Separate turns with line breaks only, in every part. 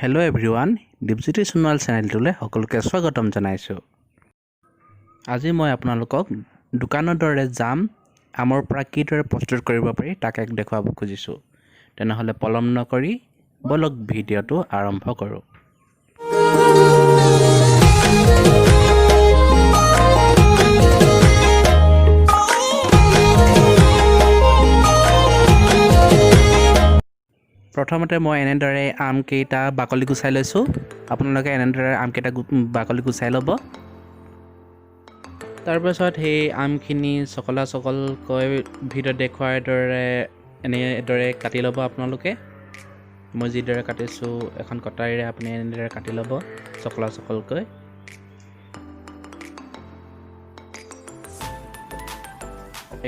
Hello' everyone, Dipjyoti Sonowal চেনেলটোলৈ সকলোকে স্বাগতম জনাইছোঁ। আজি মই আপোনালোকক দোকানৰ দৰে জাম আমৰ পৰা কিদৰে প্ৰস্তুত কৰিব পাৰি তাকে দেখুৱাব খুজিছোঁ। তেনেহ'লে পলম নকৰি বলক ভিডিঅ'টো আৰম্ভ কৰোঁ। প্ৰথমতে মই এনেদৰে আমকেইটা বাকলি গুচাই লৈছোঁ। আপোনালোকে এনেদৰে আমকেইটা বাকলি গুচাই ল'ব। তাৰপাছত সেই আমখিনি চকলা চকলকৈ ভিডিঅ'ত দেখুৱাৰ দৰে এনেদৰে কাটি ল'ব আপোনালোকে। মই যিদৰে কাটিছোঁ এখন কটাৰীৰে আপুনি এনেদৰে কাটি ল'ব চকলা চকলকৈ।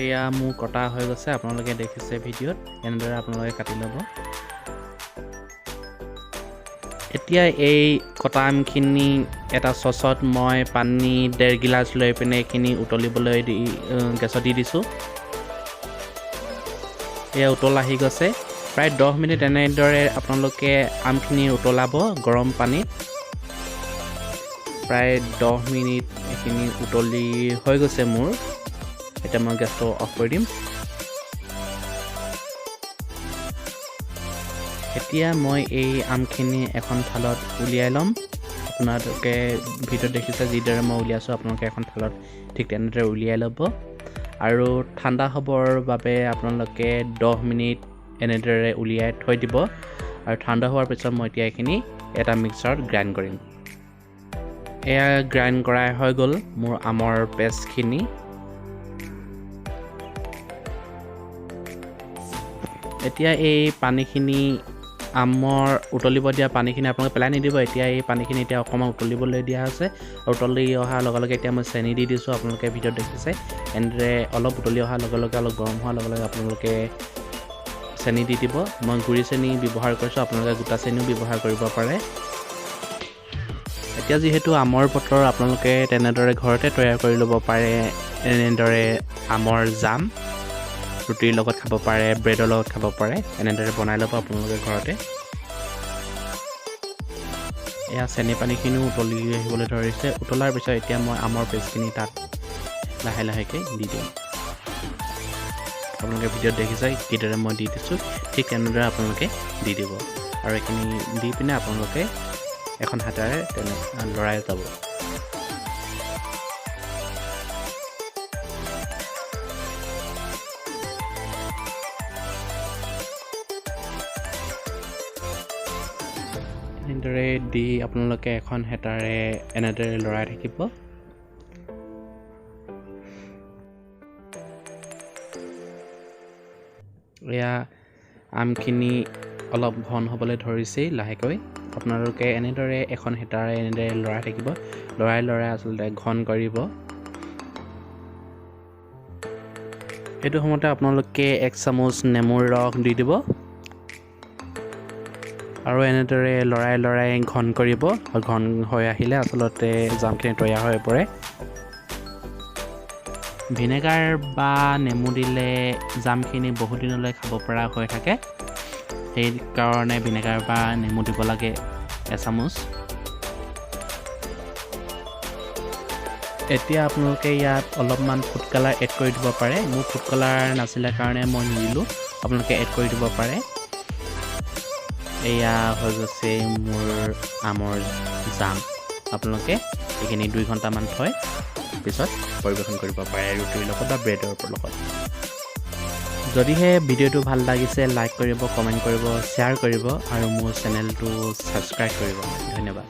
এয়া মোৰ কটা হৈ গৈছে, আপোনালোকে দেখিছে ভিডিঅ'ত। এনেদৰে আপোনালোকে কাটি ল'ব। এতিয়া এই কটা আমখিনি এটা চচত মই পানী 1.5 গিলাচ লৈ পিনে এইখিনি উতলিবলৈ গেছত দি দিছোঁ। এয়া উতল আহি গৈছে। প্ৰায় 10 মিনিট এনেদৰে আপোনালোকে আমখিনি উতলাব গৰম পানীত। প্ৰায় 10 মিনিট এইখিনি উতলি হৈ গৈছে মোৰ। এতিয়া মই গেছটো অফ কৰি দিম। এতিয়া মই এই আমখিনি এখন থালত উলিয়াই ল'ম। আপোনালোকে ভিডিঅ'ত দেখিছে যিদৰে মই উলিয়াইছোঁ, আপোনালোকে এখন থালত ঠিক তেনেদৰে উলিয়াই ল'ব আৰু ঠাণ্ডা হ'বৰ বাবে আপোনালোকে 10 মিনিট এনেদৰে উলিয়াই থৈ দিব। আৰু ঠাণ্ডা হোৱাৰ পিছত মই এতিয়া এইখিনি এটা মিক্সাৰত গ্ৰাইণ্ড কৰিম। এয়া গ্ৰাইণ্ড কৰাই হৈ গ'ল মোৰ আমৰ পেষ্টখিনি। এতিয়া এই পানীখিনি আমৰ উতলিব দিয়া পানীখিনি আপোনালোকে পেলাই নিদিব। এতিয়া এই পানীখিনি এতিয়া অকণমান উতলিবলৈ দিয়া হৈছে। আৰু উতলি অহাৰ লগে লগে এতিয়া মই চেনি দি দিছোঁ। আপোনালোকে ভিডিঅ'ত দেখিছে এনেদৰে অলপ উতলি অহাৰ লগে লগে অলপ গৰম হোৱাৰ লগে লগে আপোনালোকে চেনি দি দিব। মই গুড়ি চেনি ব্যৱহাৰ কৰিছোঁ, আপোনালোকে গোটা চেনিও ব্যৱহাৰ কৰিব পাৰে। এতিয়া যিহেতু আমৰ বতৰ, আপোনালোকে তেনেদৰে ঘৰতে তৈয়াৰ কৰি ল'ব পাৰে। এনেদৰে আমৰ জাম ৰুটিৰ লগত খাব পাৰে, ব্ৰেডৰ লগত খাব পাৰে। এনেদৰে বনাই ল'ব আপোনালোকে ঘৰতে। এয়া চেনি পানীখিনিও উতলি আহিবলৈ ধৰিছে। উতলাৰ পিছত এতিয়া মই আমৰ পেষ্টখিনি তাত লাহে লাহেকৈ দি দিম। আপোনালোকে ভিডিঅ'ত দেখিছে কিদৰে মই দি দিছোঁ, ঠিক তেনেদৰে আপোনালোকে দি দিব। আৰু এইখিনি দি পিনে আপোনালোকে এখন হাতেৰে লৰাই যাব। এনেদৰে দি আপোনালোকে এখন হেতাৰে এনেদৰে লৰাই থাকিব। এয়া আমখিনি অলপ ঘন হ'বলৈ ধৰিছেই লাহেকৈ। আপোনালোকে এনেদৰে এখন হেতাৰে এনেদৰে লৰাই থাকিব। লৰাই লৰাই আচলতে ঘন কৰিব। সেইটো সময়তে আপোনালোকে 1 চামুচ নেমুৰ ৰস দি দিব আৰু এনেদৰে লৰাই লৰাই ঘন কৰিব। ঘন হৈ আহিলে আচলতে জামখিনি তৈয়াৰ হৈ পৰে। ভিনেগাৰ বা নেমু দিলে জামখিনি বহুত দিনলৈ খাব পৰা হৈ থাকে। সেইকাৰণে ভিনেগাৰ বা নেমু দিব লাগে 1 চামুচ। এতিয়া আপোনালোকে ইয়াত অলপমান ফুড কালাৰ এড কৰি দিব পাৰে। মোৰ ফুড কালাৰ নাছিলে কাৰণে মই নিদিলোঁ, আপোনালোকে এড কৰি দিব পাৰে। এয়া হৈ গৈছে মোৰ আমৰ জাম। আপোনালোকে এইখিনি 2 ঘণ্টামান থৈ পিছত পৰিৱেশন কৰিব পাৰে ৰুটিৰ লগত বা ব্ৰেডৰ লগত। যদিহে ভিডিঅ'টো ভাল লাগিছে লাইক কৰিব, কমেণ্ট কৰিব, শ্বেয়াৰ কৰিব আৰু মোৰ চেনেলটো ছাবস্ক্ৰাইব কৰিব। ধন্যবাদ।